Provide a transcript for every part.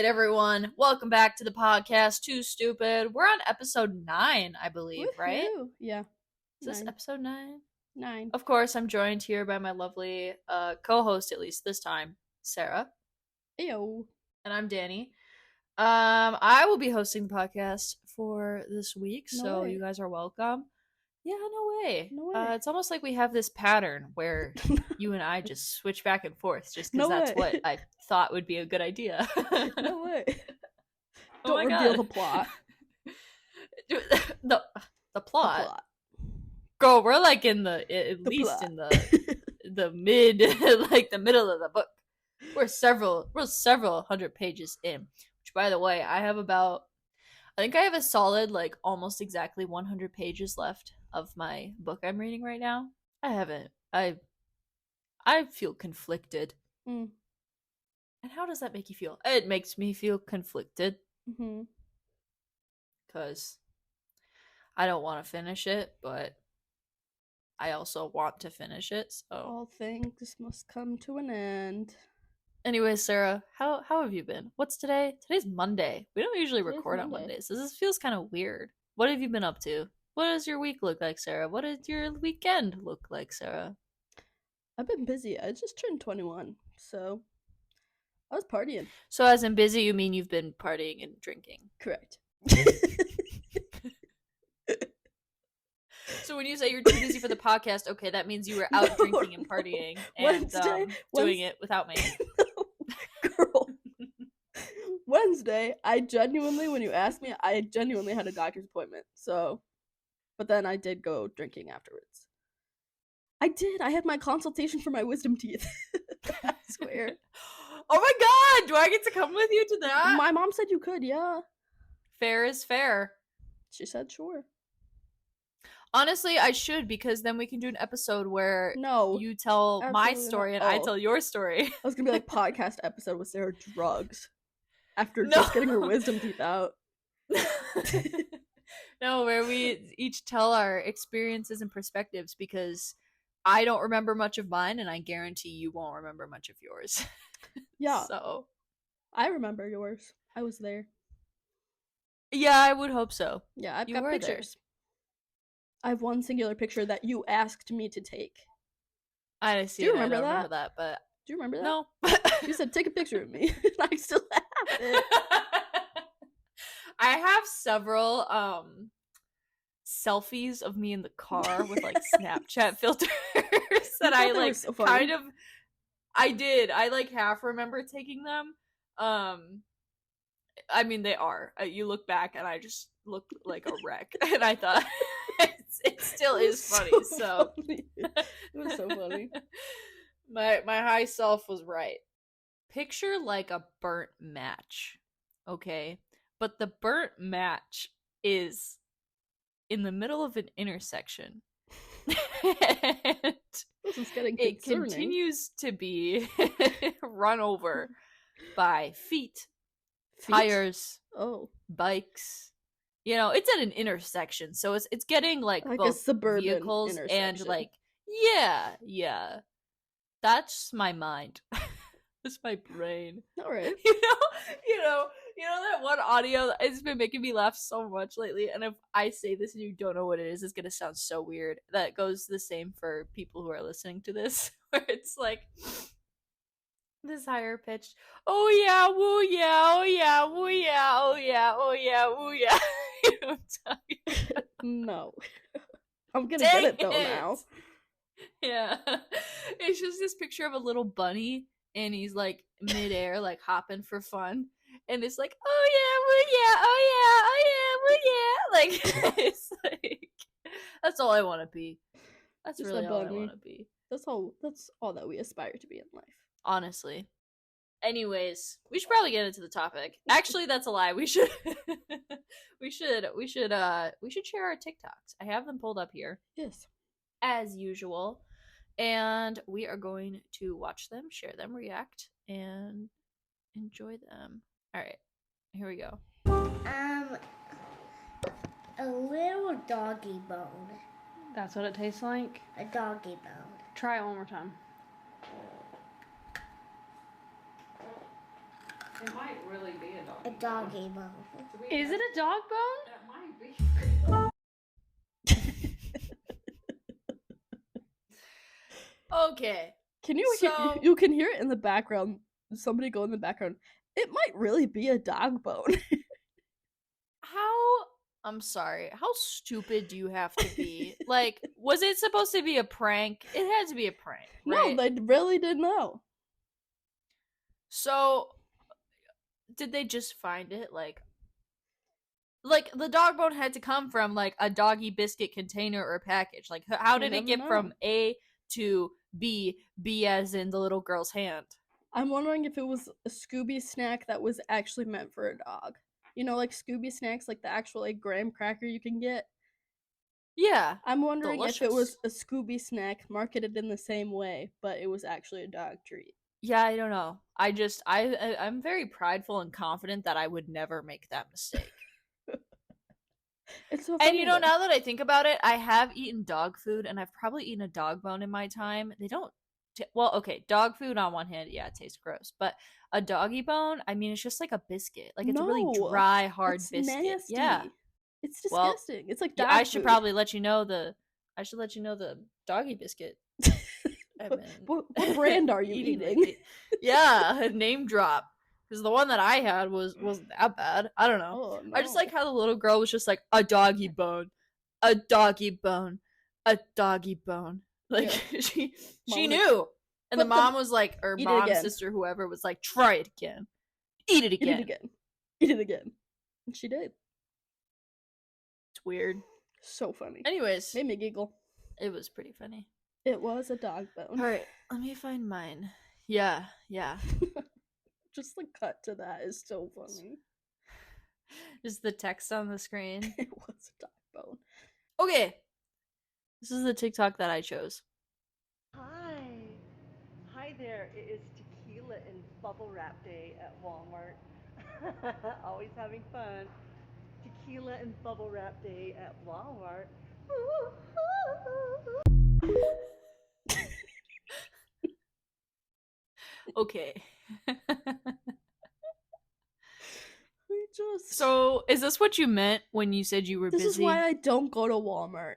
right, everyone. Welcome back to the podcast, Too Stupid. We're on episode 9, I believe, Woohoo. right? Yeah. Is this episode 9? 9. Of course, I'm joined here by my lovely co-host, at least this time, Sarah. Ew. And I'm Danny. I will be hosting the podcast for this week, so you guys are welcome. Yeah, no way. It's almost like we have this pattern where you and I just switch back and forth just because that's what I thought would be a good idea. No way. Oh Don't reveal the plot. The plot. Girl, we're like in the least plot. In the mid like the middle of the book. We're several hundred pages in. Which, by the way, I think I have a solid like almost exactly 100 pages left of my book I'm reading right now. I feel conflicted. And how does that make you feel? It makes me feel conflicted. Because I don't want to finish it, but I also want to finish it, so all things must come to an end. Anyway, Sarah, how have you been? What's today? Today's Monday. We don't usually record on Mondays, so this feels kind of weird. What have you been up to? What does your week look like, Sarah? What does your weekend look like, Sarah? I've been busy. I just turned 21, so I was partying. So as in busy, you mean you've been partying and drinking? Correct. So when you say you're too busy for the podcast, okay, that means you were out drinking and partying and doing it without me. Girl. Wednesday, when you asked me, I genuinely had a doctor's appointment. So, but then I did go drinking afterwards. I did. I had my consultation for my wisdom teeth. I swear. Oh my god! Do I get to come with you to that? My mom said you could, yeah. Fair is fair. She said sure. Honestly, I should, because then we can do an episode where you tell my story and I tell your story. I was gonna be like podcast episode with Sarah drugs after just getting her wisdom teeth out. No, where we each tell our experiences and perspectives, because I don't remember much of mine and I guarantee you won't remember much of yours. Yeah. So I remember yours. I was there. Yeah, I would hope so. Yeah, I've got pictures. There. I have one singular picture that you asked me to take. I see. Do you remember that? But do you remember that? No. You said take a picture of me. I still have it. I have several selfies of me in the car with like Snapchat filters that I like so kind of. I did. I like half remember taking them. I mean, they are. You look back and I just look like a wreck, and I thought. It still is funny, so funny. It was so funny. My high self was right. Picture like a burnt match, okay? But the burnt match is in the middle of an intersection. And this is getting concerning. It continues to be run over by feet? Tires, bikes. You know, it's at an intersection, so it's getting like both vehicles and like yeah. That's my mind. That's my brain. All right. You know that one audio it's been making me laugh so much lately, and if I say this and you don't know what it is, it's gonna sound so weird. That goes the same for people who are listening to this, where it's like this higher pitched, oh yeah, woo yeah, oh yeah, woo yeah, oh yeah, oh yeah, woo yeah. You know what I'm talking about? No. I'm gonna get it though now. Yeah. It's just this picture of a little bunny and he's like midair, like hopping for fun. And it's like, oh yeah, woo yeah, oh yeah, oh yeah, woo yeah. Like it's like that's all I wanna be. That's just really all I wanna be. That's all that we aspire to be in life. Honestly. Anyways, we should probably get into the topic. Actually, that's a lie. We should share our TikToks. I have them pulled up here. Yes. As usual. And we are going to watch them, share them, react, and enjoy them. Alright. Here we go. A little doggy bone. That's what it tastes like? A doggy bone. Try it one more time. It might really be A doggy bone. Is it a dog bone? That might be. Okay. Can you So- you can hear it in the background. Somebody go in the background. It might really be a dog bone. I'm sorry. How stupid do you have to be? Like, was it supposed to be a prank? It had to be a prank, right? No, they really didn't know. So, did they just find it? Like the dog bone had to come from like a doggy biscuit container or package. Like, how did it never get know. from A to B? B as in the little girl's hand. I'm wondering if it was a Scooby snack that was actually meant for a dog. You know, like Scooby snacks, like the actual like graham cracker you can get. Yeah. I'm wondering if it was Delicious. a Scooby snack marketed in the same way, but it was actually a dog treat. Yeah, I don't know. I'm very prideful and confident that I would never make that mistake. It's so And funny you know, though. now that I think about it, I have eaten dog food, and I've probably eaten a dog bone in my time. They don't. Well, okay, dog food on one hand, yeah, it tastes gross, but a doggy bone, I mean, it's just like a biscuit. Like it's a really No, dry, hard it's biscuit. nasty. Yeah. It's Well, disgusting. It's like Yeah, dog I should food. probably let you know the. I should let you know the doggy biscuit. I've What, been what brand are you eating eating? lately. Yeah, a name drop. Because the one that I had wasn't that bad. I don't know. Oh, no. I just like how the little girl was just like a doggy bone, a doggy bone, a doggy bone. Like she Mom was like, knew, and the "Put the- mom was like, or eat it mom, again." sister, whoever was like, try it again, eat it Eat again. it again. Eat it again. And she did. It's weird. So funny. Anyways, Made me giggle. it was pretty funny. It was a dog bone. All right, let me find mine. Yeah. Just the cut to that is so funny. Just the text on the screen. It was a dog bone. Okay. This is the TikTok that I chose. Hi there. It is tequila and bubble wrap day at Walmart. Always having fun. Tequila and bubble wrap day at Walmart. Okay. We just So, is this what you meant when you said you were this busy? is why I don't go to Walmart.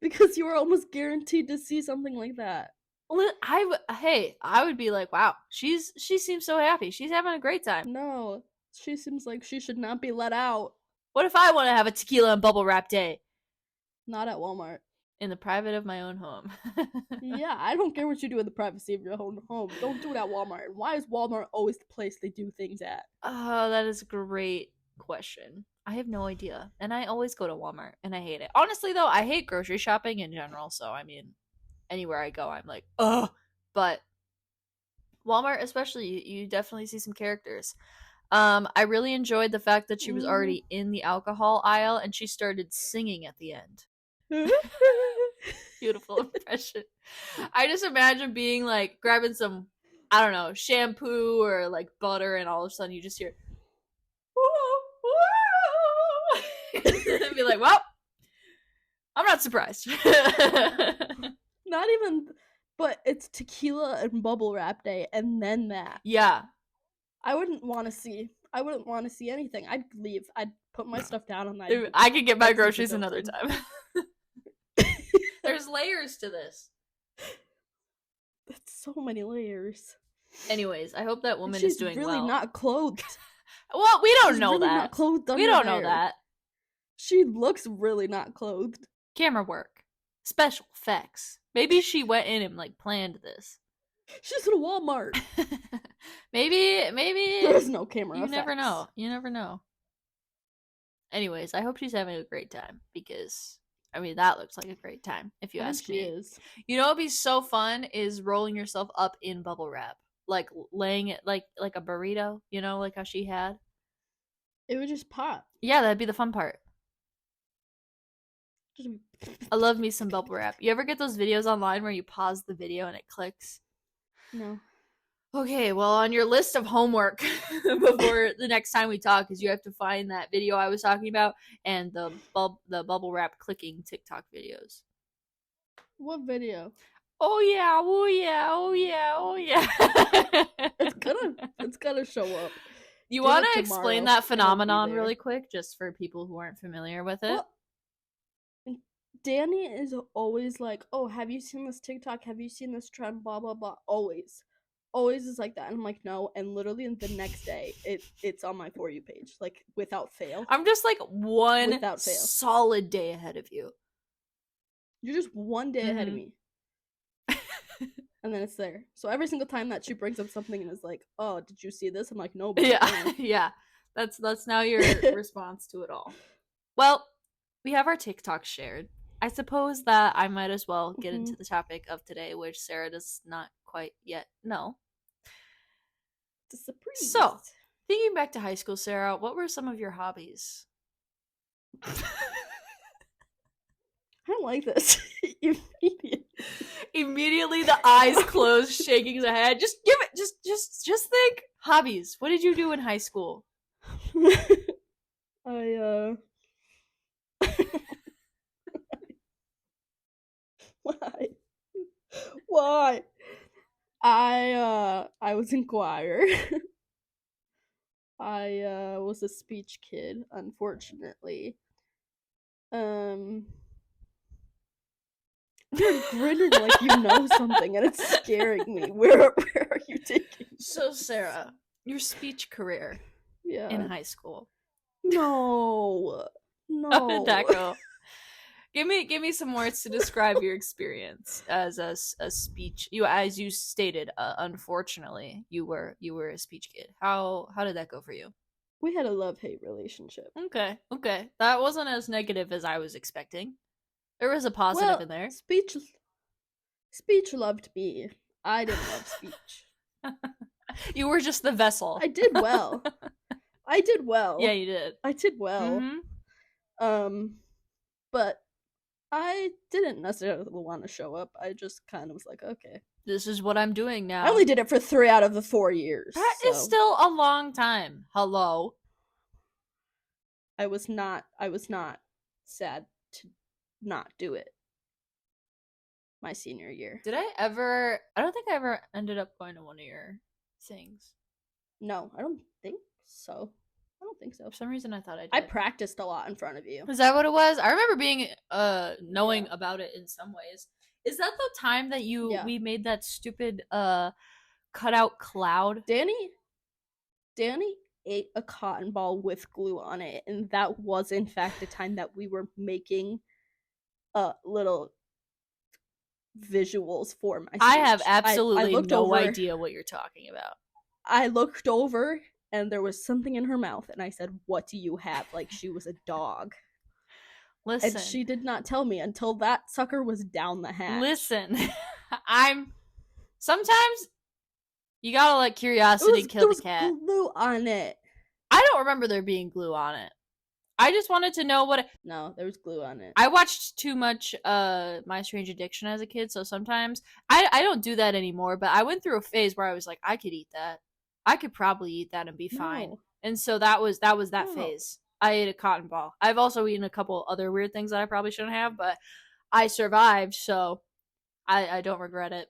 Because you were almost guaranteed to see something like that. I would be like, wow, she seems so happy. She's having a great time. No, she seems like she should not be let out. What if I want to have a tequila and bubble wrap day Not at Walmart. in the private of my own home? Yeah, I don't care what you do in the privacy of your own home. Don't do it at Walmart. And why is Walmart always the place they do things at? Oh, that is a great question. I have no idea. And I always go to Walmart and I hate it. Honestly though, I hate grocery shopping in general, so I mean anywhere I go I'm like, ugh. But Walmart especially, you definitely see some characters. I really enjoyed the fact that she was already in the alcohol aisle and she started singing at the end. Beautiful impression. I just imagine being like grabbing some, I don't know, shampoo or like butter, and all of a sudden you just hear and be like, well, I'm not surprised. Not even, but it's tequila and bubble wrap day, and then that. Yeah. I wouldn't want to see. I wouldn't want to see anything. I'd leave. I'd put my stuff down and Dude, I could get my I'd keep the groceries another building. time. There's layers to this. That's so many layers. Anyways, I hope that woman She's is doing really well. not clothed. Well, we don't She's know really that. Not clothed We under don't know there. that. She looks really not clothed. Camera work, special effects. Maybe she went in and like planned this. She's in a Walmart. maybe There's no camera. you effects. never know. You never know. Anyways, I hope she's having a great time because I mean that looks like a great time if you I think ask she me. is. You know what'd be so fun is rolling yourself up in bubble wrap, like laying it like a burrito. You know, like how she had. It would just pop. Yeah, that'd be the fun part. Just I love me some bubble wrap. You ever get those videos online where you pause the video and it clicks? no. Okay, well, on your list of homework before the next time we talk is you have to find that video I was talking about and the bubble wrap clicking TikTok videos. What video? Oh yeah, oh yeah, oh yeah, oh yeah. It's gonna show up. You Do want it to explain tomorrow, that and it'll be phenomenon there. really quick, just for people who aren't familiar with it? Well, Danny is always like, "Oh, have you seen this TikTok? Have you seen this trend? Blah blah blah." Always is like that, and I'm like, "No." And literally the next day, it's on my For You page, like without fail. I'm just like one Without fail. solid day ahead of you. You're just one day ahead of Mhm. me. And then it's there. So every single time that she brings up something and is like, "Oh, did you see this?" I'm like, "No." But Yeah, yeah. That's now your response to it all. Well, we have our TikTok shared. I suppose that I might as well get into the topic of today, which Sarah does not quite yet know. It's a surprise. So, thinking back to high school, Sarah, what were some of your hobbies? I don't like this. Immediately the eyes closed, shaking his head. Just give it. Just think. Hobbies. What did you do in high school? Why? Why? I was in choir. I was a speech kid, unfortunately. You're grinning like you know something, and it's scaring me. Where are you taking? So, Sarah, your speech career Yeah. in high school. No. How did that go? Give me some words to describe your experience as a speech. As you stated, unfortunately, you were a speech kid. How did that go for you? We had a love-hate relationship. Okay. That wasn't as negative as I was expecting. There was a positive in there. Speech loved me. I didn't love speech. You were just the vessel. I did well. Yeah, you did. I did well. Mm-hmm. But I didn't necessarily want to show up. I just kind of was like, okay. This is what I'm doing now. I only did it for 3 out of the 4 years. That is still a long time. Hello. I was not sad to not do it my senior year. Did I don't think I ever ended up going to one of your things. No, I don't think so. For some reason I thought I did. I practiced a lot in front of you. Is that what it was? I remember being knowing about it in some ways. Is that the time that we made that stupid cutout cloud? Danny ate a cotton ball with glue on it, and that was in fact the time that we were making little visuals for my speech. I have absolutely no over, idea what you're talking about. I looked over and there was something in her mouth, and I said, "What do you have?" Like she was a dog. Listen. And she did not tell me until that sucker was down the hatch. Listen. Sometimes you gotta let curiosity kill the cat. There was glue on it. I don't remember there being glue on it. I just wanted to know what No, there was glue on it. I watched too much My Strange Addiction as a kid, so sometimes I don't do that anymore, but I went through a phase where I was like, I could eat that. I could probably eat that and be fine. No. And so that was that phase. I ate a cotton ball. I've also eaten a couple other weird things that I probably shouldn't have, but I survived, so I don't regret it.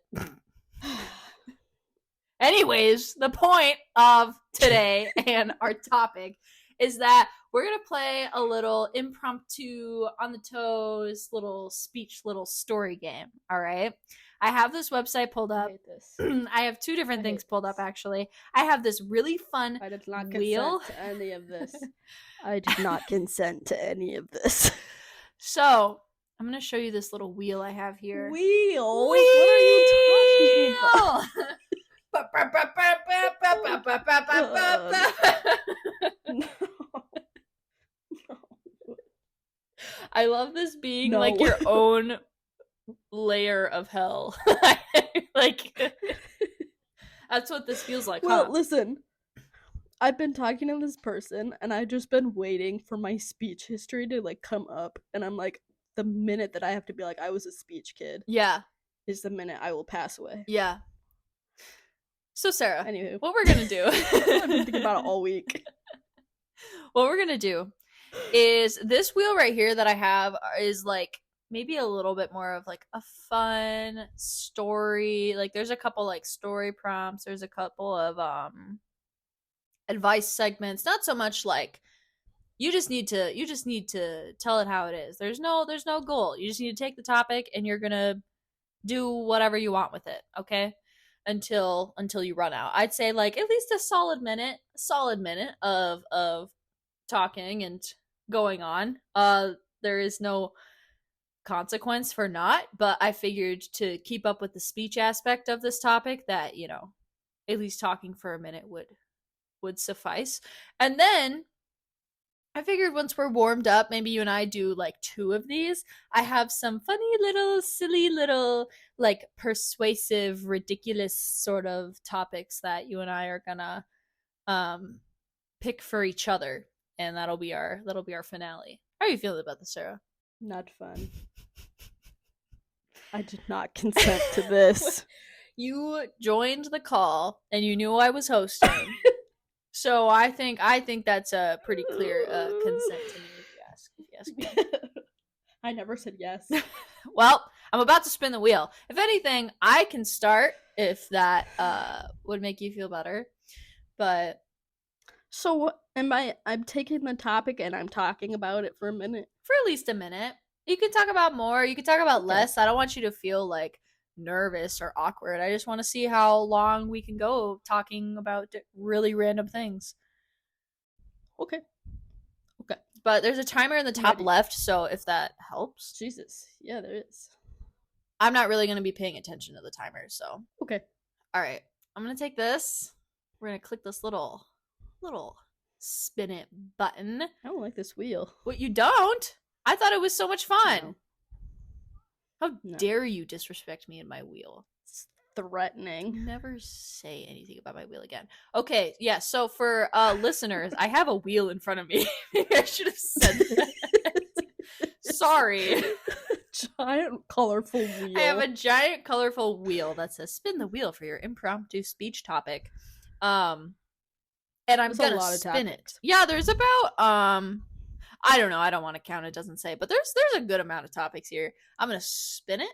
Anyways, the point of today and our topic is that we're going to play a little impromptu, on the toes, little speech, little story game, all right? I have this website pulled up. I hate this. I have 2 different things pulled up, actually. I have this really fun I did not wheel. consent to any of this. I did not consent to any of this. So, I'm going to show you this little wheel I have here. Wheel? What are you talking about? I love this being like your own layer of hell. Like that's what this feels like. Well, listen. I've been talking to this person and I've just been waiting for my speech history to like come up, and I'm like, the minute that I have to be like I was a speech kid. Yeah. Is the minute I will pass away. Yeah. So Sarah, anywho, what we're gonna do I've been thinking about it all week. What we're gonna do is this wheel right here that I have is like maybe a little bit more of like a fun story. Like there's a couple like story prompts, there's a couple of advice segments, not so much like you just need to tell it how it is. There's no goal. You just need to take the topic and you're going to do whatever you want with it, okay? Until you run out. I'd say like at least a solid minute of talking and going on. There is no consequence for not, but I figured to keep up with the speech aspect of this topic that, you know, at least talking for a minute would suffice. And then I figured once we're warmed up, maybe you and I do like 2 of these. I have some funny little, silly little, like persuasive, ridiculous sort of topics that you and I are gonna pick for each other, and that'll be our finale. How are you feeling about this, Sarah? Not fun. I did not consent to this. You joined the call and you knew I was hosting. So I think that's a pretty clear consent to me, if you ask me. I never said yes. Well, I'm about to spin the wheel. If anything, I can start if that would make you feel better. But so I'm taking the topic and I'm talking about it for a minute. For at least a minute. You can talk about more, you can talk about less. I don't want you to feel like nervous or awkward. I just want to see how long we can go talking about really random things. Okay. But there's a timer in the top left, so if that helps. Jesus. Yeah, there is. I'm not really going to be paying attention to the timer, so. Okay. All right. I'm going to take this. We're going to click this little spin it button. I don't like this wheel. What, you don't? I thought it was so much fun. No. How dare you disrespect me in my wheel? It's threatening. Never say anything about my wheel again. Okay, yeah, so for listeners, I have a wheel in front of me. Maybe I should have said that. Sorry. Giant colorful wheel. I have a giant colorful wheel that says spin the wheel for your impromptu speech topic. And I'm gonna spin it. Yeah, there's about I don't know, I don't want to count, it doesn't say, but there's a good amount of topics here. I'm gonna spin it,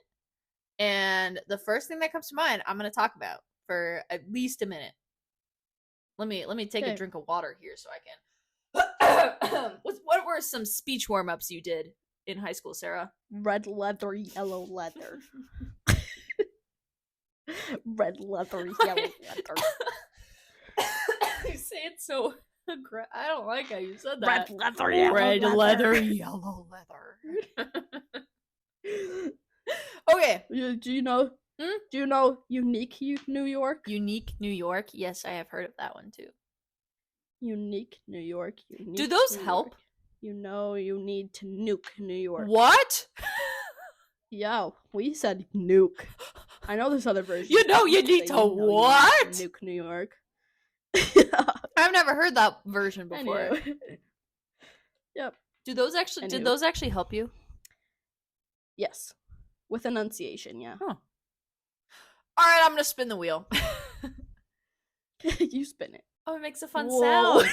and the first thing that comes to mind I'm gonna talk about for at least a minute. Let me take a drink of water here so I can. What were some speech warm-ups you did in high school, Sarah? Red leather, yellow leather. Red leather, yellow leather. You say it so I don't like how you said that. Red leather, yellow Red leather, yellow leather. Okay. Do you know? Do you know Unique New York? Unique New York. Yes, I have heard of that one too. Unique New York. Do those help? You know, you need to nuke New York. What? Yo, we said nuke. I know there's other versions. You know, you need to what? You need to nuke New York. I've never heard that version before. Anyway. Yep. Did those actually help you? Yes. With enunciation, yeah. Huh. Alright, I'm gonna spin the wheel. You spin it. Oh, it makes a fun sound.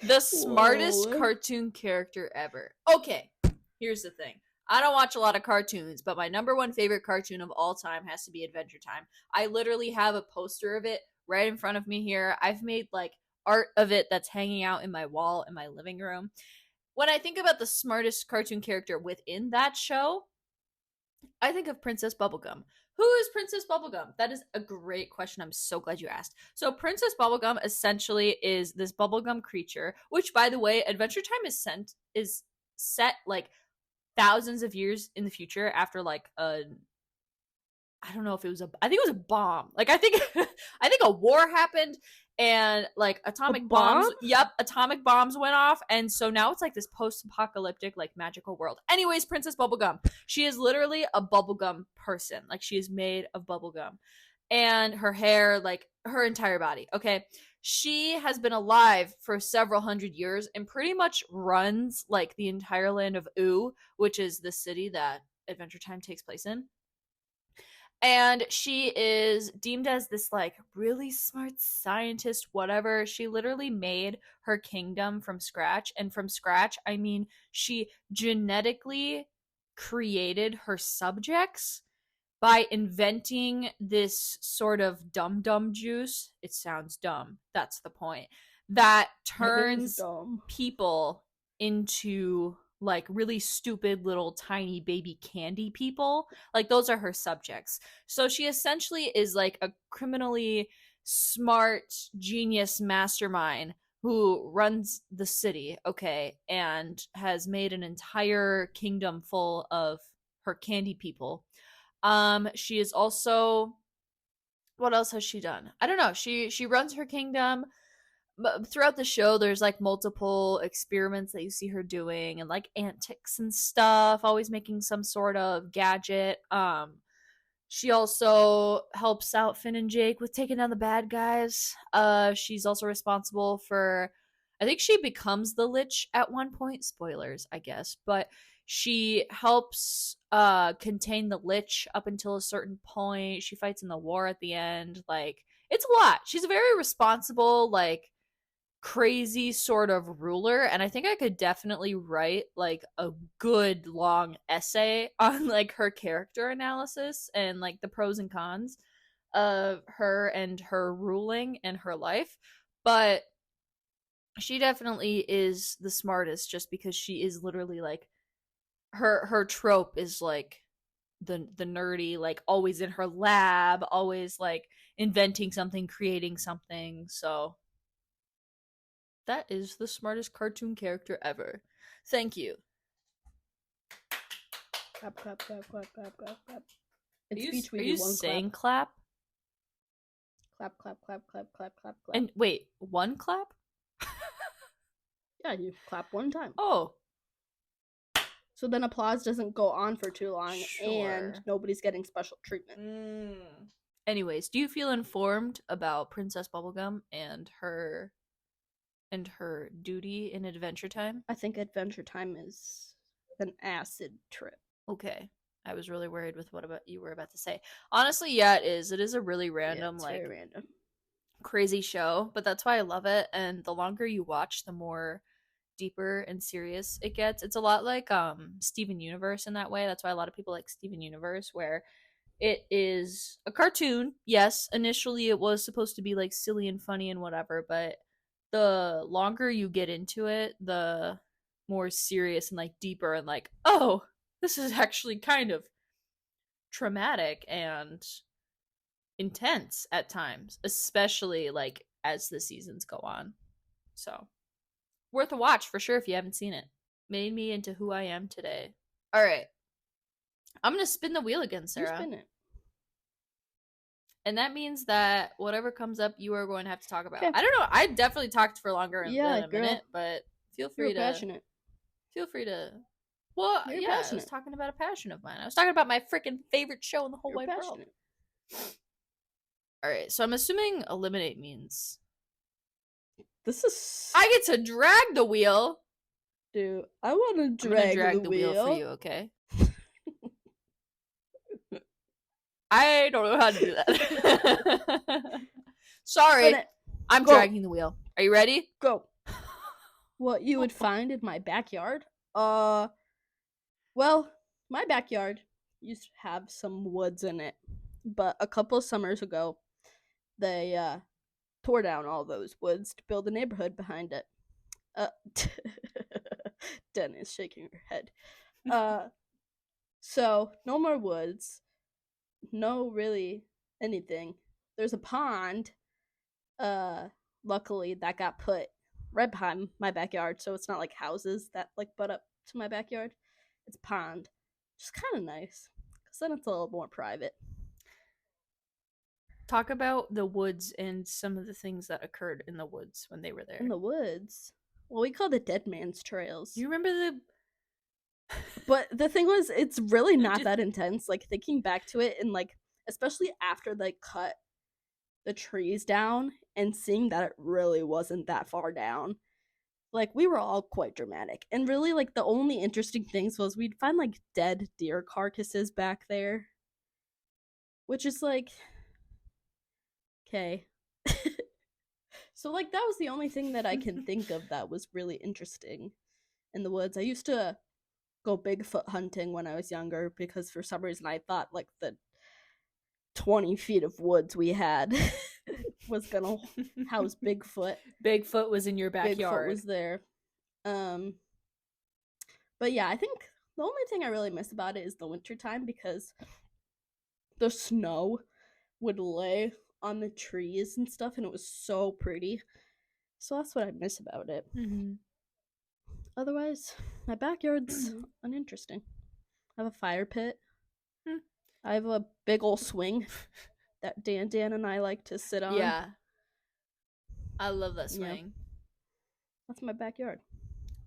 The smartest cartoon character ever. Okay, here's the thing. I don't watch a lot of cartoons, but my number one favorite cartoon of all time has to be Adventure Time. I literally have a poster of it right in front of me here. I've made like art of it that's hanging out in my wall in my living room. When I think about the smartest cartoon character within that show, I think of Princess Bubblegum. Who is Princess Bubblegum? That is a great question. I'm so glad you asked. So Princess Bubblegum essentially is this bubblegum creature, which, by the way, Adventure Time is set like thousands of years in the future after like I don't know if it was I think it was a bomb. Like I think a war happened and like atomic bombs. Yep, atomic bombs went off, and so now it's like this post-apocalyptic like magical world. Anyways, Princess Bubblegum. She is literally a bubblegum person. Like she is made of bubblegum. And her hair, like her entire body. Okay. She has been alive for several hundred years and pretty much runs like the entire land of Ooo, which is the city that Adventure Time takes place in. And she is deemed as this like really smart scientist, whatever. She literally made her kingdom from scratch. And from scratch, I mean, she genetically created her subjects by inventing this sort of dum-dum juice. It sounds dumb. That's the point. That turns people into like really stupid little tiny baby candy people. Like those are her subjects. So she essentially is like a criminally smart genius mastermind who runs the city, okay, and has made an entire kingdom full of her candy people. She is also, what else has she done? I don't know. She runs her kingdom. But throughout the show, there's like multiple experiments that you see her doing and like antics and stuff, always making some sort of gadget. She also helps out Finn and Jake with taking down the bad guys. She's also responsible for, I think she becomes the Lich at one point. Spoilers, I guess, but she helps contain the Lich up until a certain point. She fights in the war at the end. Like, it's a lot. She's a very responsible, like, crazy sort of ruler, and I think I could definitely write like a good long essay on like her character analysis and like the pros and cons of her and her ruling and her life. But she definitely is the smartest just because she is literally like her trope is like the nerdy, like always in her lab, always like inventing something, creating something. So that is the smartest cartoon character ever. Thank you. Clap, clap, clap, clap, clap, clap, clap. Are you saying clap? Clap, clap, clap, clap, clap, clap, clap. And wait, one clap? Yeah, you clap one time. Oh. So then applause doesn't go on for too long, Sure. and nobody's getting special treatment. Anyways, do you feel informed about Princess Bubblegum and her duty in Adventure Time? I think Adventure Time is an acid trip. Okay. I was really worried with what about you were about to say. Honestly, yeah, it is. It is a really random, it's like very random, crazy show, but that's why I love it. And the longer you watch, the more deeper and serious it gets. It's a lot like Steven Universe in that way. That's why a lot of people like Steven Universe, where it is a cartoon. Yes, initially it was supposed to be like silly and funny and whatever, but the longer you get into it, the more serious and like deeper and like, oh, this is actually kind of traumatic and intense at times, especially like as the seasons go on. So worth a watch for sure if you haven't seen it. Made me into who I am today. All right, I'm gonna spin the wheel again, Sarah. You spin it. And that means that whatever comes up, you are going to have to talk about. Okay. I don't know. I definitely talked for longer than a girl. minute, but feel free to. Passionate. Feel free to. Well, You're yeah, passionate. I was talking about a passion of mine. I was talking about my freaking favorite show in the whole You're wide passionate. world. All right, so I'm assuming eliminate means This is. I get to drag the wheel. Dude, I want to I'm gonna drag the wheel for you, okay? I don't know how to do that. Sorry, I'm dragging the wheel. Are you ready? Go. What you would find in my backyard? Well, my backyard used to have some woods in it, but a couple of summers ago, they tore down all those woods to build a neighborhood behind it. Danni is shaking her head. So no more woods. No really anything. There's a pond. Luckily that got put right behind my backyard, so it's not like houses that like butt up to my backyard. It's a pond. Just kind of nice, because then it's a little more private. Talk about the woods and some of the things that occurred in the woods when they were there. In the woods? Well, we call it dead man's trails. You remember the... But the thing was, it's really not that intense. Like, thinking back to it, and like, especially after they cut the trees down and seeing that it really wasn't that far down, like, we were all quite dramatic. And really, like, the only interesting things was we'd find like dead deer carcasses back there, which is like, okay. So like that was the only thing that I can think of that was really interesting in the woods. I used to go Bigfoot hunting when I was younger because for some reason I thought like the 20 feet of woods we had was gonna house Bigfoot. Bigfoot was in your Bigfoot backyard. was there. But yeah, I think the only thing I really miss about it is the wintertime because the snow would lay on the trees and stuff and it was so pretty. So that's what I miss about it. Mm-hmm. Otherwise, my backyard's uninteresting. I have a fire pit. I have a big old swing that Dan and I like to sit on. Yeah. I love that swing. Yeah. That's my backyard.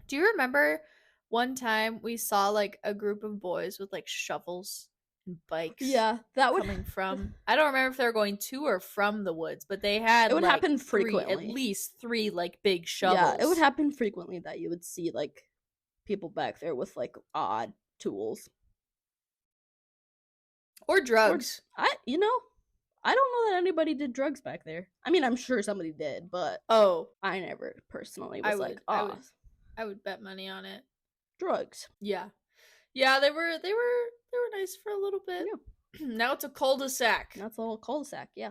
Do you remember one time we saw like a group of boys with like shovels and bikes? Yeah, that would coming from. I don't remember if they were going to or from the woods, but they had. It would like, happen frequently. At least 3 like big shovels. Yeah, it would happen frequently that you would see like people back there with like odd tools or drugs. I don't know that anybody did drugs back there. I mean, I'm sure somebody did, but I never personally was I would bet money on it. Drugs. Yeah, they were nice for a little bit. Yeah. Now it's a cul-de-sac. Now it's a little cul-de-sac, yeah.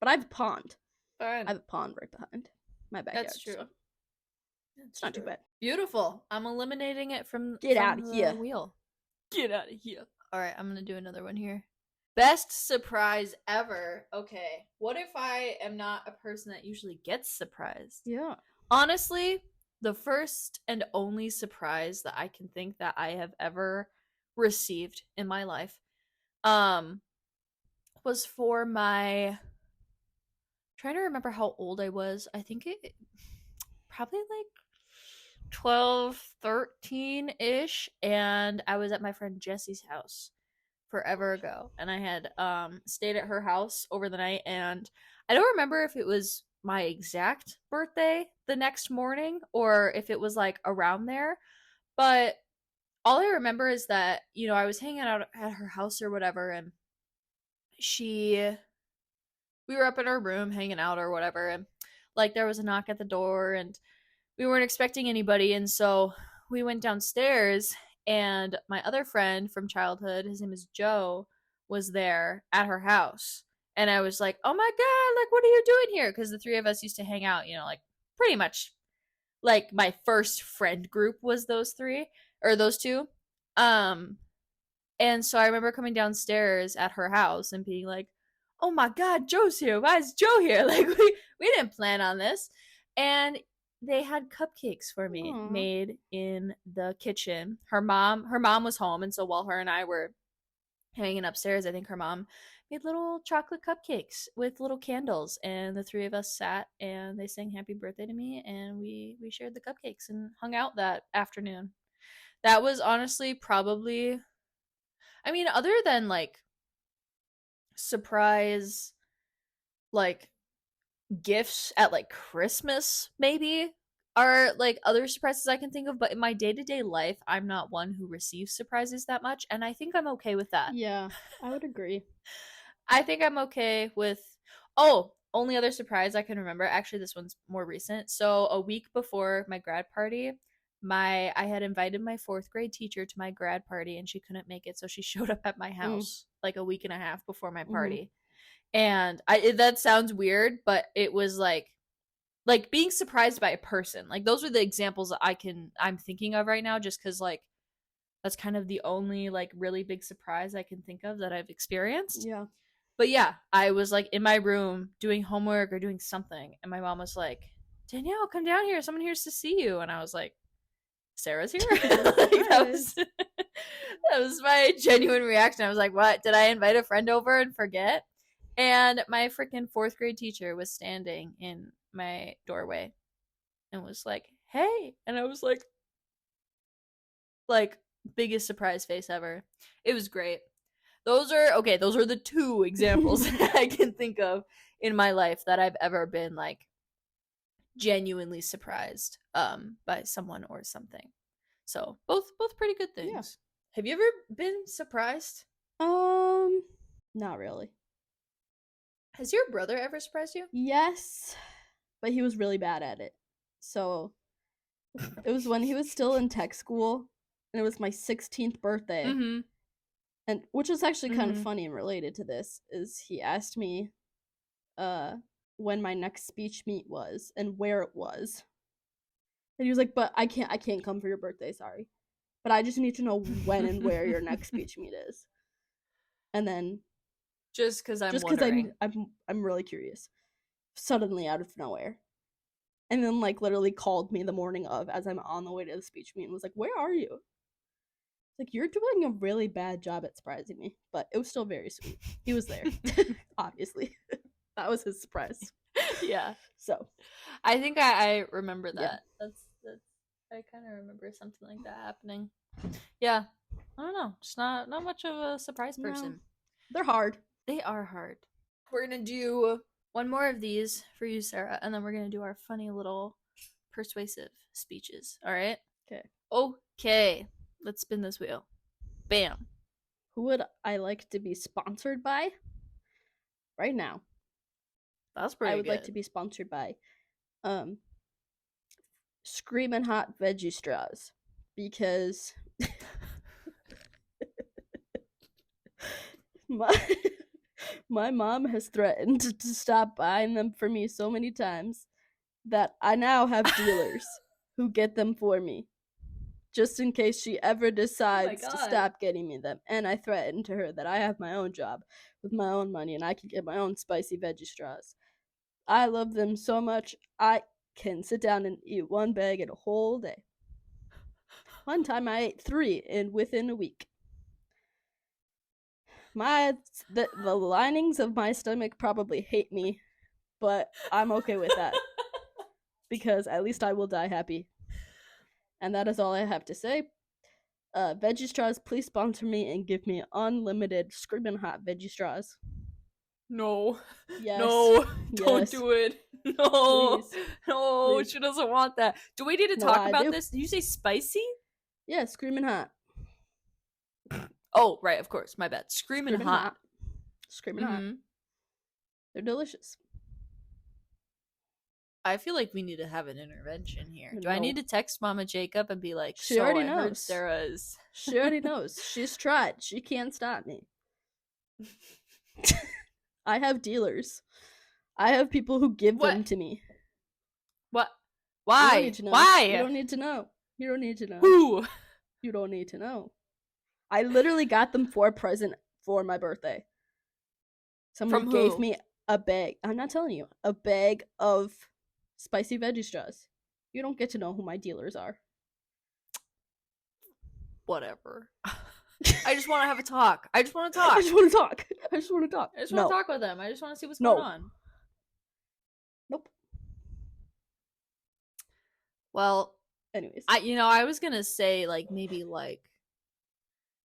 But I have a pond. Fine. I have a pond right behind my backyard. That's true. So it's not too bad. Beautiful. I'm eliminating it from out of here. Wheel. Get out of here. All right, I'm gonna do another one here. Best surprise ever. Okay, what if I am not a person that usually gets surprised? Yeah. Honestly, the first and only surprise that I can think that I have ever received in my life was for my, trying to remember how old I was. I think it probably like 12, 13-ish, and I was at my friend Jessie's house forever ago, and I had stayed at her house over the night, and I don't remember if it was my exact birthday the next morning or if it was like around there, but all I remember is that, you know, I was hanging out at her house or whatever, and we were up in our room hanging out or whatever, and like there was a knock at the door and we weren't expecting anybody, and so we went downstairs, and my other friend from childhood, his name is Joe, was there at her house. And I was like, oh my god, like, what are you doing here? Because the 3 of us used to hang out, you know, like, pretty much, like, my first friend group was those 3, or those 2. And so I remember coming downstairs at her house and being like, oh my god, Joe's here. Why is Joe here? Like, we didn't plan on this. And they had cupcakes for me. Aww. Made in the kitchen. Her mom was home, and so while her and I were hanging upstairs, I think her mom made little chocolate cupcakes with little candles, and the 3 of us sat and they sang happy birthday to me, and we shared the cupcakes and hung out that afternoon. That was honestly probably, I mean, other than like surprise like gifts at like Christmas maybe are like other surprises I can think of, but in my day-to-day life I'm not one who receives surprises that much, and I think I'm okay with that. Yeah, I would agree. I think I'm okay with only other surprise I can remember, actually this one's more recent. So a week before my grad party, I had invited my 4th grade teacher to my grad party, and she couldn't make it, so she showed up at my house like a week and a half before my party. And that sounds weird, but it was like being surprised by a person. Like, those are the examples that I'm thinking of right now, just because like that's kind of the only like really big surprise I can think of that I've experienced. Yeah. But yeah, I was like in my room doing homework or doing something, and my mom was like, Danielle, come down here, someone here to see you. And I was like, Sarah's here? Like, that was my genuine reaction. I was like, what, did I invite a friend over and forget? And my freaking 4th grade teacher was standing in my doorway and was like, hey. And I was like biggest surprise face ever. It was great. Those are the 2 examples that I can think of in my life that I've ever been like genuinely surprised by someone or something. So both pretty good things. Yeah. Have you ever been surprised? Not really. Has your brother ever surprised you? Yes, but he was really bad at it. So it was when he was still in tech school, and it was my 16th birthday. Mm-hmm. And which is actually kind of Mhm. funny and related to this, is he asked me when my next speech meet was and where it was. And he was like, "But I can't come for your birthday, sorry. But I just need to know when and where your next speech meet is." And then Just because I'm just because wondering. I'm really curious. Suddenly out of nowhere. And then like literally called me the morning of as I'm on the way to the speech meet and was like, "Where are you?" Like, "You're doing a really bad job at surprising me." But it was still very sweet. He was there. Obviously. That was his surprise. Yeah. So I think I remember Yeah. that. That's I kind of remember something like that happening. Yeah. I don't know. Just not much of a surprise No. person. they're hard. They are hard. We're gonna do one more of these for you, Sarah, and then we're gonna do our funny little persuasive speeches. All right? Okay. Okay. Let's spin this wheel. Bam. Who would I like to be sponsored by? Right now. That's pretty I would good. like to be sponsored by Screamin Hot Veggie Straws. Because my mom has threatened to stop buying them for me so many times that I now have dealers who get them for me, just in case she ever decides to God. stop getting me them. And I threatened to her that I have my own job with my own money and I can get my own spicy veggie straws. I love them so much I can sit down and eat one bag in a whole day. One time I ate 3 within a week. The linings of my stomach probably hate me, but I'm okay with that. Because at least I will die happy. And that is all I have to say. Veggie straws, please sponsor me and give me unlimited Screamin' Hot veggie straws. No. Yes. No. Don't Yes. do it. No. Please. No, Please. she doesn't want that. Do we need to No, talk I about do. this? Did you say spicy? Yeah, Screamin' Hot. Oh, right, of course. My bad. Screamin' hot. Screamin' Hot. Mhm. They're delicious. I feel like we need to have an intervention here. Do I No. need to text Mama Jacob and be like, She so already I heard knows. Sarah's... She already knows. She's tried. She can't stop me. I have dealers. I have people who give them What? to me. What? You don't Why? need to know. Why? You don't need to know. You don't need to know. Who? You don't need to know. I literally got them for a present for my birthday. Somebody From gave who? me a bag. I'm not telling you. A bag of spicy veggie straws. You don't get to know who my dealers are. Whatever. I just want to have a talk. I just want to I talk. just want to talk. I just want to talk. I just No. want to talk with them. I just want to see what's No. going on. Nope. Well, Anyways. I was gonna say like maybe like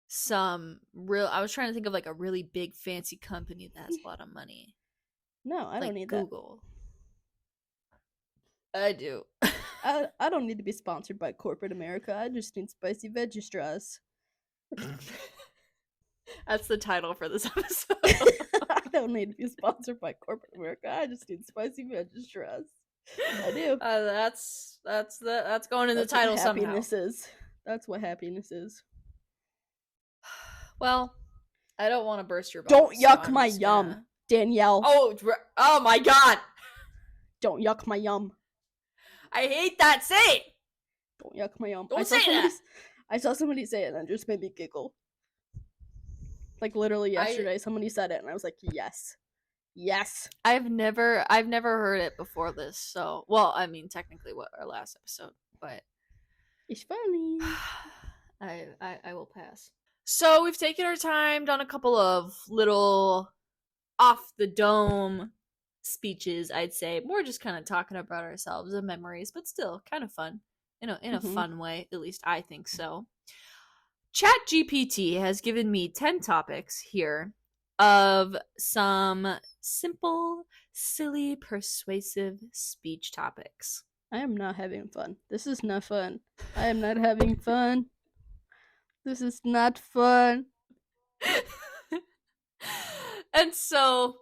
some real. I was trying to think of like a really big fancy company that has a lot of money. No, I like don't need Google. I do. that. I don't need to be sponsored by corporate America. I just need spicy veggie straws. That's the title for this episode. I don't need to be sponsored by corporate America. I just need spicy veggie straws. I do. That's going in the That's what title somehow. happiness is. That's what happiness is. Well, I don't want to burst your Don't bubbles, so yuck I'm my just yum, gonna- Danielle. Oh my god! Don't yuck my yum. I hate that. Say it. Don't yuck my yum. Don't say that. I saw somebody say it and it just made me giggle. Like literally yesterday, somebody said it and I was like, yes. Yes. I've never heard it before this. So, well, I mean, technically, what our last episode, but It's funny. I will pass. So we've taken our time, done a couple of little off the dome speeches. I'd say more just kind of talking about ourselves and memories, but still kind of fun in a Mhm. fun way. At least I think so. ChatGPT has given me 10 topics here of some simple, silly, persuasive speech topics. I am not having fun. This is not fun. I am not having fun. This is not fun. And so,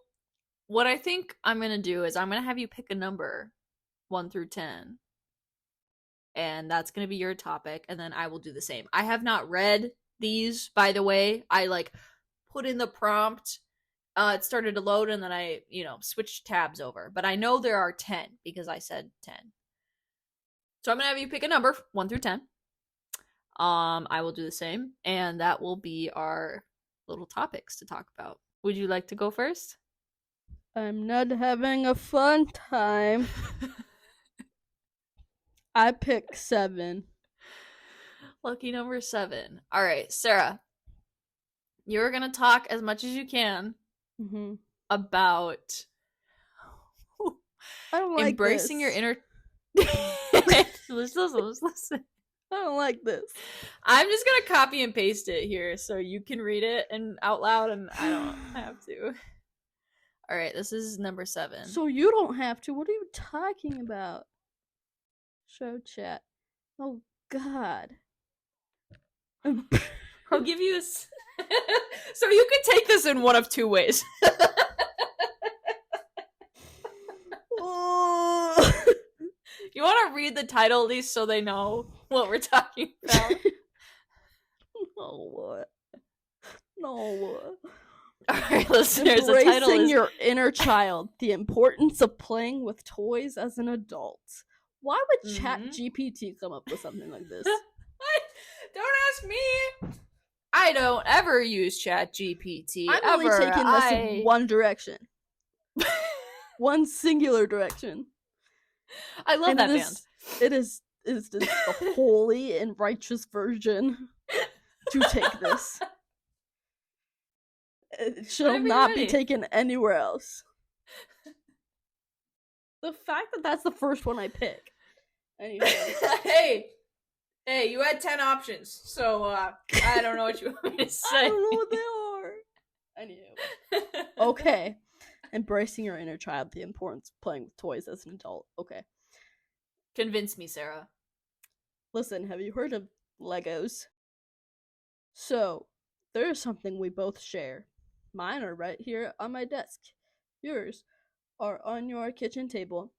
what I think I'm gonna do is I'm gonna have you pick a number 1 through 10. And that's gonna be your topic, and then I will do the same. I have not read these, by the way. I put in the prompt. It started to load, and then I, switched tabs over. But I know there are 10 because I said 10. So I'm gonna have you pick a number 1 through 10. I will do the same, and that will be our little topics to talk about. Would you like to go first? I'm not having a fun time. I pick 7. Lucky number 7. All right, Sarah. You're gonna talk as much as you can about I don't like embracing this. your inner. Listen. I don't like this. I'm just gonna copy and paste it here so you can read it and out loud, and I don't have to. All right, this is number 7. So you don't have to. What are you talking about? Show chat. Oh God. I'll give you a. So you could take this in one of 2 ways. You want to read the title at least so they know what we're talking about? No, what? Alright, listeners, the title Embracing is your inner child, the importance of playing with toys as an adult. Why would ChatGPT come up with something like this? Don't ask me! I don't ever use ChatGPT. I'm only taking this in one direction. One singular direction. I love that band. It is the holy and righteous version to take this. It shall not be taken anywhere else. The fact that that's the first one I pick. Anyway. Hey, you had 10 options, so I don't know what you want me to say. I don't know what they are. Anyway. Okay. Embracing your inner child, the importance of playing with toys as an adult. Okay. Convince me, Sarah. Listen, have you heard of Legos? So, there's something we both share. Mine are right here on my desk. Yours are on your kitchen table.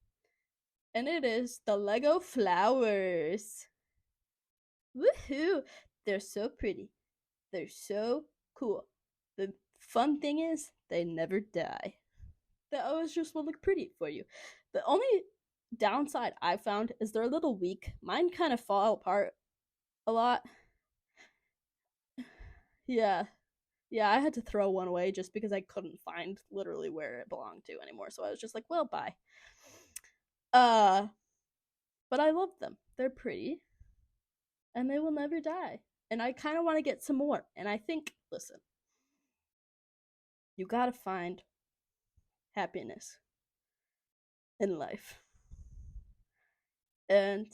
And it is the Lego flowers. Woohoo! They're so pretty. They're so cool. The fun thing is, they never die. They always just will look pretty for you. The only downside I found is they're a little weak. Mine kind of fall apart a lot. Yeah, I had to throw one away just because I couldn't find literally where it belonged to anymore. So I was just like, well, bye. But I love them. They're pretty. And they will never die. And I kind of want to get some more. And I think, listen, you gotta find happiness in life. And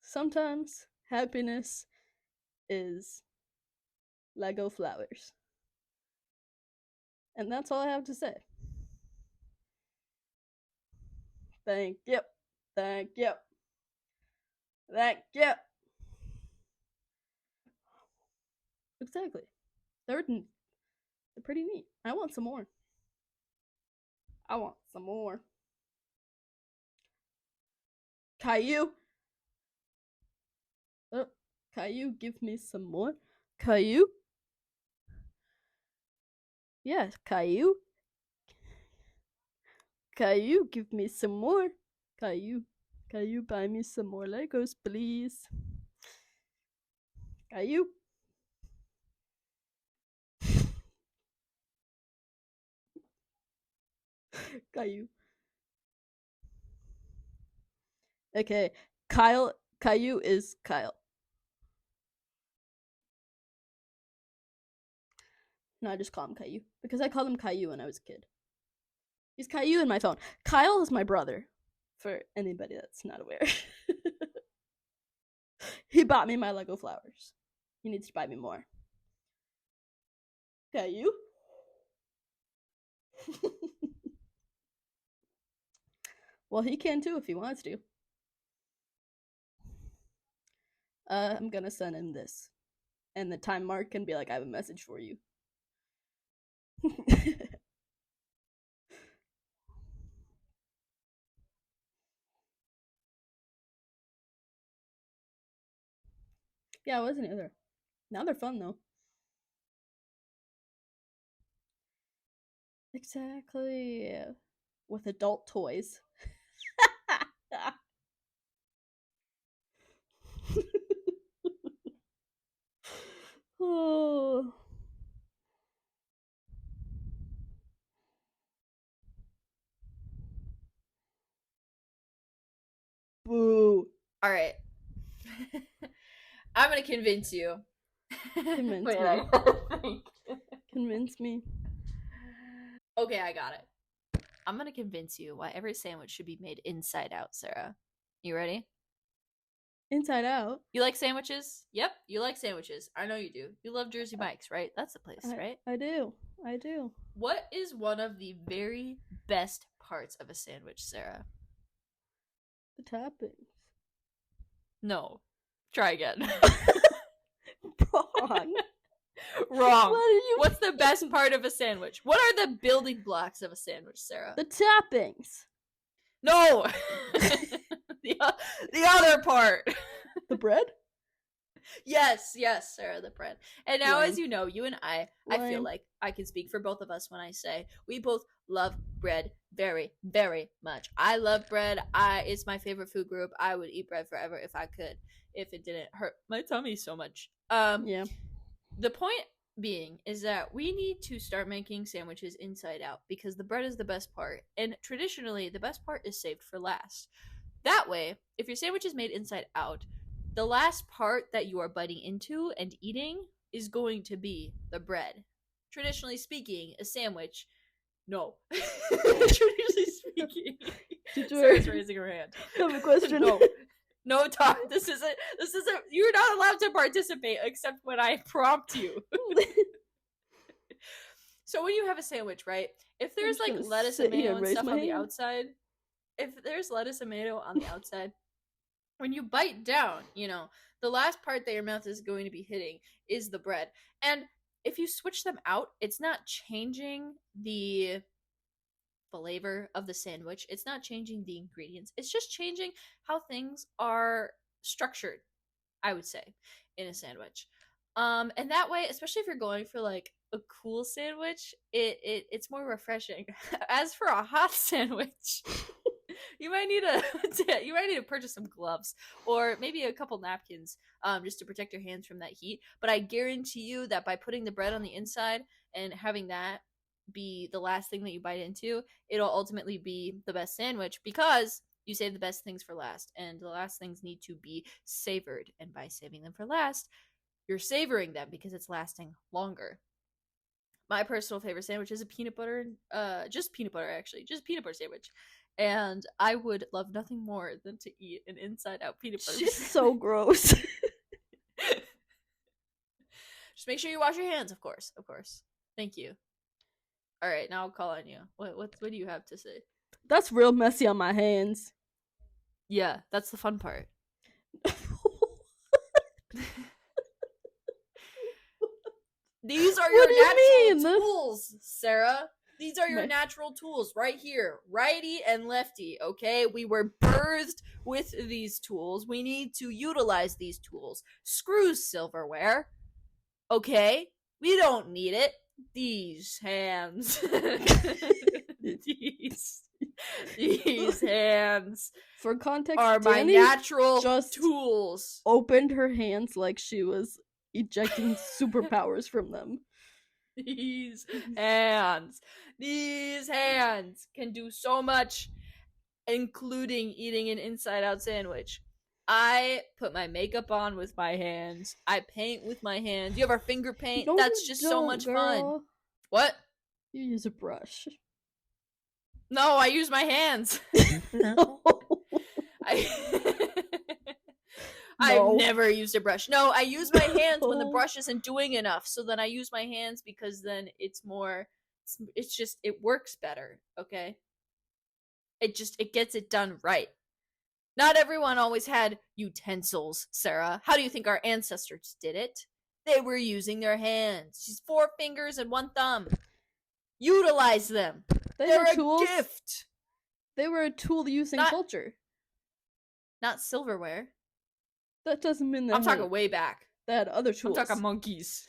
sometimes happiness is Lego flowers. And that's all I have to say. Thank you. Thank you. Thank you. Exactly. They're pretty neat. I want some more. Caillou. Oh, Caillou, give me some more. Caillou? Yes, Caillou. Caillou, give me some more. Caillou, buy me some more Legos, please. Caillou. Caillou. Okay, Caillou is Kyle. No, I just call him Caillou. Because I called him Caillou when I was a kid. He's Caillou in my phone. Kyle is my brother. For anybody that's not aware. He bought me my Lego flowers. He needs to buy me more. Caillou? Well, he can too if he wants to. I'm gonna send him this. And the time mark can be like, I have a message for you. Yeah, I wasn't either. Now they're fun though. Exactly. With adult toys. Oh. Boo. All right. I'm gonna convince you. Convince Wait, me. I gotta think. Convince me. Okay, I got it. I'm gonna convince you why every sandwich should be made inside out, Sarah. You ready? Inside out. You like sandwiches? Yep, you like sandwiches. I know you do. You love Jersey Mike's, right? That's the place, right? I do. I do. What is one of the very best parts of a sandwich, Sarah? The toppings. No. Try again. Wrong. Wrong. What are you What's the best part of a sandwich? What are the building blocks of a sandwich, Sarah? The toppings. No! the other part. The bread? Yes, Sarah, the bread. And now, Lame. as you know, you and I feel Lame. like I can speak for both of us when I say we both love bread very, very much. I love bread. It's my favorite food group. I would eat bread forever if I could, if it didn't hurt my tummy so much. Yeah. The point being is that we need to start making sandwiches inside out because the bread is the best part, and traditionally the best part is saved for last. That way, if your sandwich is made inside out, the last part that you are biting into and eating is going to be the bread. Traditionally speaking, a sandwich. No. Traditionally speaking. Sarah's raising her hand. I have a question. No. No talk. This isn't. You're not allowed to participate except when I prompt you. So when you have a sandwich, right? If there's like lettuce and tomato and stuff on the outside, if there's lettuce and tomato on the outside, when you bite down, the last part that your mouth is going to be hitting is the bread. And if you switch them out, it's not changing the flavor of the sandwich. It's not changing the ingredients. It's just changing how things are structured, I would say, in a sandwich. And that way, especially if you're going for like a cool sandwich, it's more refreshing. As for a hot sandwich, you might need to purchase some gloves or maybe a couple napkins just to protect your hands from that heat. But I guarantee you that by putting the bread on the inside and having that be the last thing that you bite into, it'll ultimately be the best sandwich because you save the best things for last, and the last things need to be savored. And by saving them for last, you're savoring them because it's lasting longer. My personal favorite sandwich is a peanut butter sandwich. And I would love nothing more than to eat an inside-out peanut butter She's sandwich. so gross. Just make sure you wash your hands, of course. Thank you. All right, now I'll call on you. What do you have to say? That's real messy on my hands. Yeah, that's the fun part. These are your natural tools, Sarah. These are your natural tools right here. Righty and lefty, okay? We were birthed with these tools. We need to utilize these tools. Screw silverware, okay? We don't need it. These hands. These hands. For context, are my Danni natural just tools. Opened her hands like she was ejecting superpowers from them. These hands can do so much, including eating an inside-out sandwich. I put my makeup on with my hands. I paint with my hands. You ever finger paint? That's just so much fun. What? You use a brush. No, I use my hands. No. I've never used a brush. No, I use my hands when the brush isn't doing enough. So then I use my hands because then it works better, okay? It gets it done right. Not everyone always had utensils, Sarah. How do you think our ancestors did it? They were using their hands. Just 4 fingers and 1 thumb. Utilize them. They're They're a tools. gift. They were a tool used in Not- culture. Not silverware. That doesn't mean that I'm talking way back. they had other I'm tools. talking monkeys.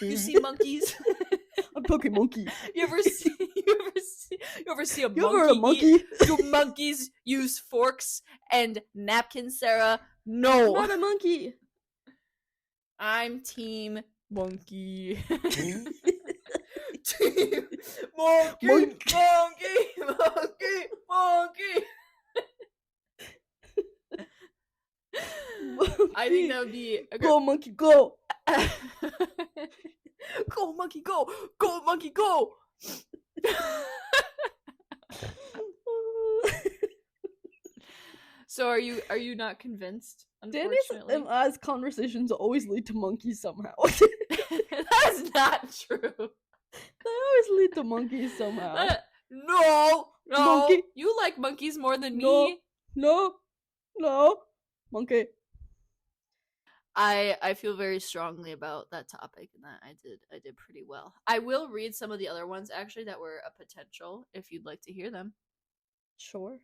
You see monkeys? I'm talking monkey. You ever see a monkey? You ever a monkey? Do monkeys use forks and napkins, Sarah? I'm No. not a monkey. I'm team monkey. Team monkey, Monkey. monkey, monkey. I think that would be a Go monkey go. Go monkey go. Go monkey go. So are you not convinced? Danny's Unfortunately, and I's conversations always lead to monkeys somehow. that's not true. They always lead to monkeys somehow. No, Monkey. you like monkeys more than No. me. No, monkey. I feel very strongly about that topic, and that I did pretty well. I will read some of the other ones actually that were a potential if you'd like to hear them. Sure.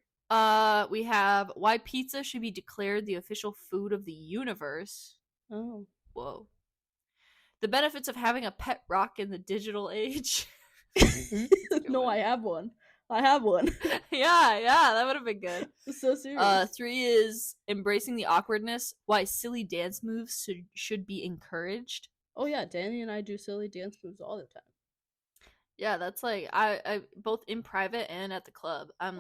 We have why pizza should be declared the official food of the universe. Oh. Whoa. The benefits of having a pet rock in the digital age. No, I have one. I have one. yeah, that would have been good. It's so serious. 3 is embracing the awkwardness. Why silly dance moves should be encouraged. Oh yeah, Danny and I do silly dance moves all the time. Yeah, that's like I both in private and at the club. I'm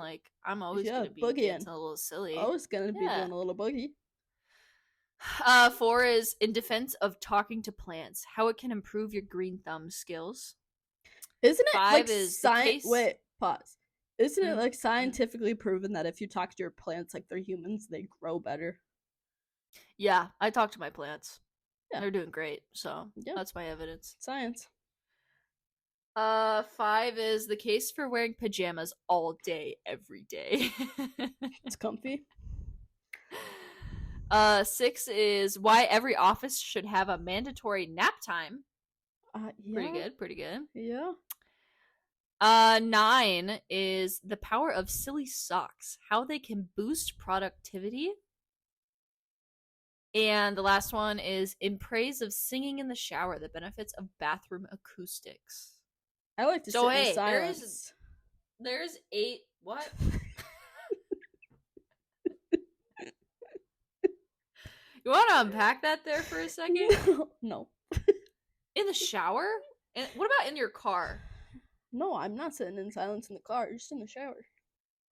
always Yeah, gonna be boogieing. dancing a little silly. I was gonna be Yeah. doing a little boogie. 4 is in defense of talking to plants. How it can improve your green thumb skills. Isn't it 5 like is the case- Wait, pause. Isn't it Mhm, like scientifically proven that if you talk to your plants like they're humans, they grow better? Yeah, I talk to my plants. Yeah. They're doing great, so Yeah. that's my evidence. Science. 5 is the case for wearing pajamas all day, every day. It's comfy. 6 is why every office should have a mandatory nap time. Yeah. Pretty good. Yeah. 9 is the power of silly socks, how they can boost productivity. And the last one is in praise of singing in the shower, the benefits of bathroom acoustics. I like to So, sit in hey, silence. There's 8. What? You want to unpack that there for a second? No. In the shower? And what about in your car? No, I'm not sitting in silence in the car, just in the shower.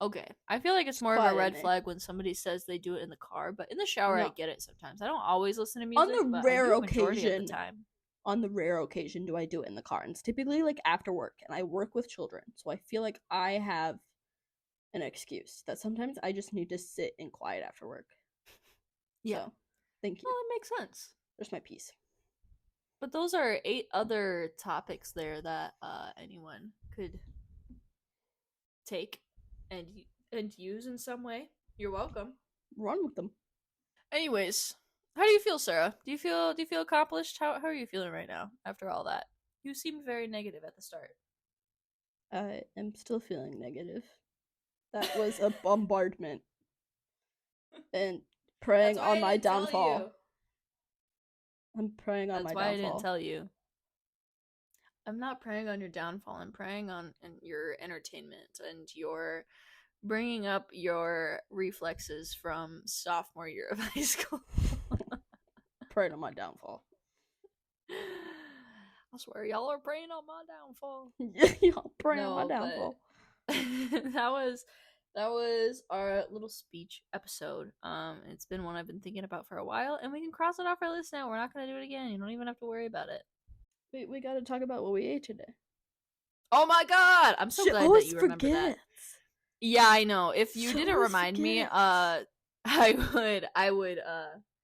Okay, I feel like it's more of quiet a in red there. flag when somebody says they do it in the car, but in the shower I No. get it sometimes. I don't always listen to music, the but rare I do majority of occasion- the time. On the rare occasion do I do it in the car. And it's typically like after work, and I work with children. So I feel like I have an excuse that sometimes I just need to sit in quiet after work. Yeah. So, thank you. Well, that makes sense. There's my piece. But those are 8 other topics there that anyone could take and use in some way. You're welcome. Run with them. Anyways, how do you feel, Sarah? Do you feel accomplished? How are you feeling right now after all that? You seemed very negative at the start. I am still feeling negative. That was a bombardment. And preying That's why on I my didn't tell downfall. you. I'm preying on That's my why downfall. I didn't tell you. I'm not preying on your downfall. I'm preying on your entertainment and your bringing up your reflexes from sophomore year of high school. Preying on my downfall. I swear, y'all are preying on my downfall. Yeah, preying on my No, but- downfall. that was our little speech episode. It's been one I've been thinking about for a while, and we can cross it off our list now. We're not gonna do it again. You don't even have to worry about it. We gotta talk about what we ate today. Oh my god! I'm so She glad that always you remember that. forgets. Yeah, I know. If you She didn't always remind me, forgets. I would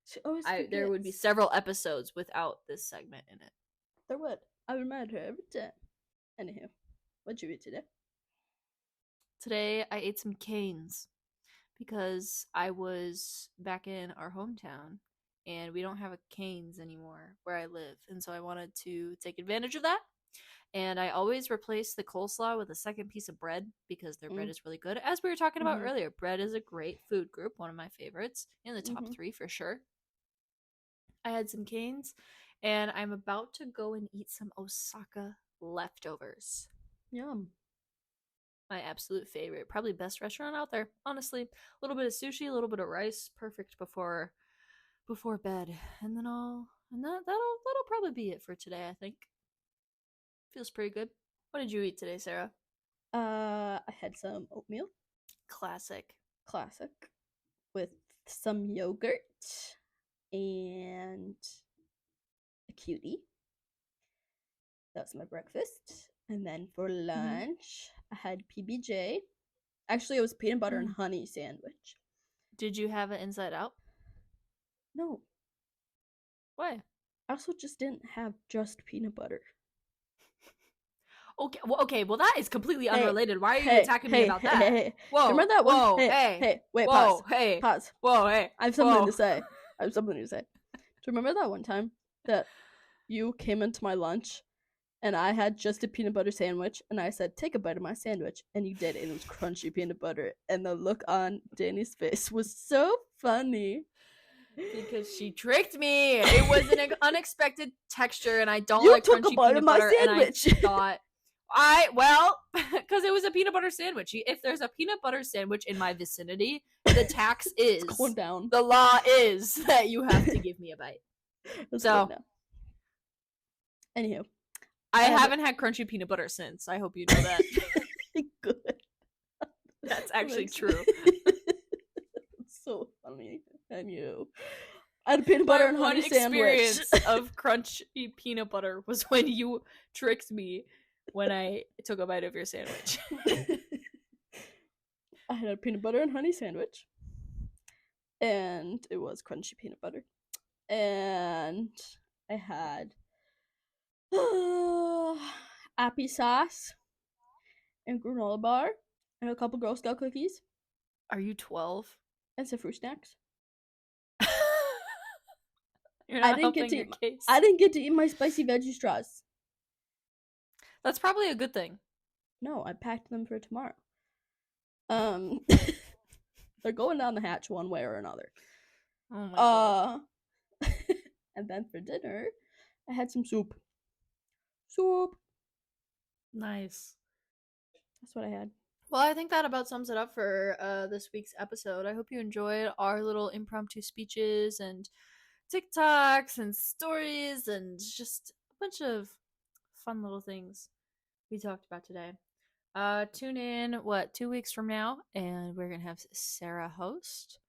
She always there would be forgets. several episodes without this segment in it. There would. I remind her every time. Anywho, what'd you eat today? Today I ate some canes because I was back in our hometown and we don't have a Canes anymore where I live, and so I wanted to take advantage of that. And I always replace the coleslaw with a second piece of bread because their bread is really good. As we were talking about earlier, bread is a great food group, one of my favorites, in the top 3 for sure. I had some canes, and I'm about to go and eat some Osaka leftovers. Yum. My absolute favorite, probably best restaurant out there, honestly. A little bit of sushi, a little bit of rice, perfect before bed, and then that'll probably be it for today. I think feels pretty good. What did you eat today, Sarah? I had some oatmeal, Classic, with some yogurt and a cutie. That was my breakfast. And then for lunch, I had PBJ. Actually, it was peanut butter and honey sandwich. Did you have it inside out? No. Why? I also just didn't have just peanut butter. Okay, well that is completely unrelated. Why are you attacking me about that? Hey. Whoa, remember that one? Whoa, Hey, wait, whoa, pause. Pause. Whoa, hey. I have something to say. Do you remember that one time that you came into my lunch and I had just a peanut butter sandwich and I said, take a bite of my sandwich, and you did, and it was crunchy peanut butter, and the look on Danny's face was so funny. Because she tricked me. It was an unexpected texture, and I don't like crunchy peanut butter. Sandwich. And I thought, because it was a peanut butter sandwich. If there's a peanut butter sandwich in my vicinity, the tax is going down. The law is that you have to give me a bite. Anywho, I haven't had crunchy peanut butter since. I hope you know that. Good. That's actually true. It's so funny. And you. I had a peanut butter and honey sandwich. Experience of crunchy peanut butter was when you tricked me when I took a bite of your sandwich. I had a peanut butter and honey sandwich. And it was crunchy peanut butter. And I had appy sauce and granola bar and a couple Girl Scout cookies. Are you 12? And some fruit snacks. I didn't get to eat my spicy veggie straws. That's probably a good thing. No, I packed them for tomorrow. They're going down the hatch one way or another. Oh my god. And then for dinner, I had some soup. Nice. That's what I had. Well, I think that about sums it up for this week's episode. I hope you enjoyed our little impromptu speeches and TikToks and stories and just a bunch of fun little things we talked about today. Tune in 2 weeks from now, and we're gonna have Sarah host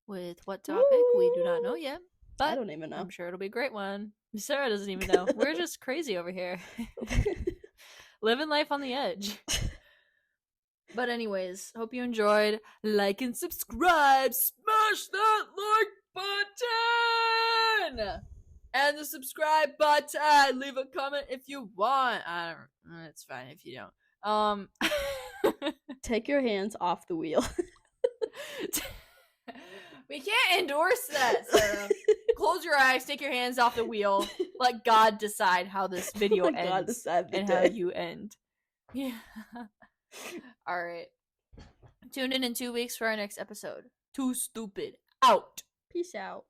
with what topic. Woo! We do not know yet, but I don't even know. I'm sure it'll be a great one. Sarah doesn't even know. We're just crazy over here. Living life on the edge. But anyways, hope you enjoyed. Like and subscribe. Smash that like button and the subscribe button. Leave a comment if you want. It's fine if you don't. Take your hands off the wheel. We can't endorse that, Sarah. Close your eyes, take your hands off the wheel. Let God decide how this video ends and how you end. Yeah. All right. Tune in 2 weeks for our next episode. Too Stupid. Out. Peace out.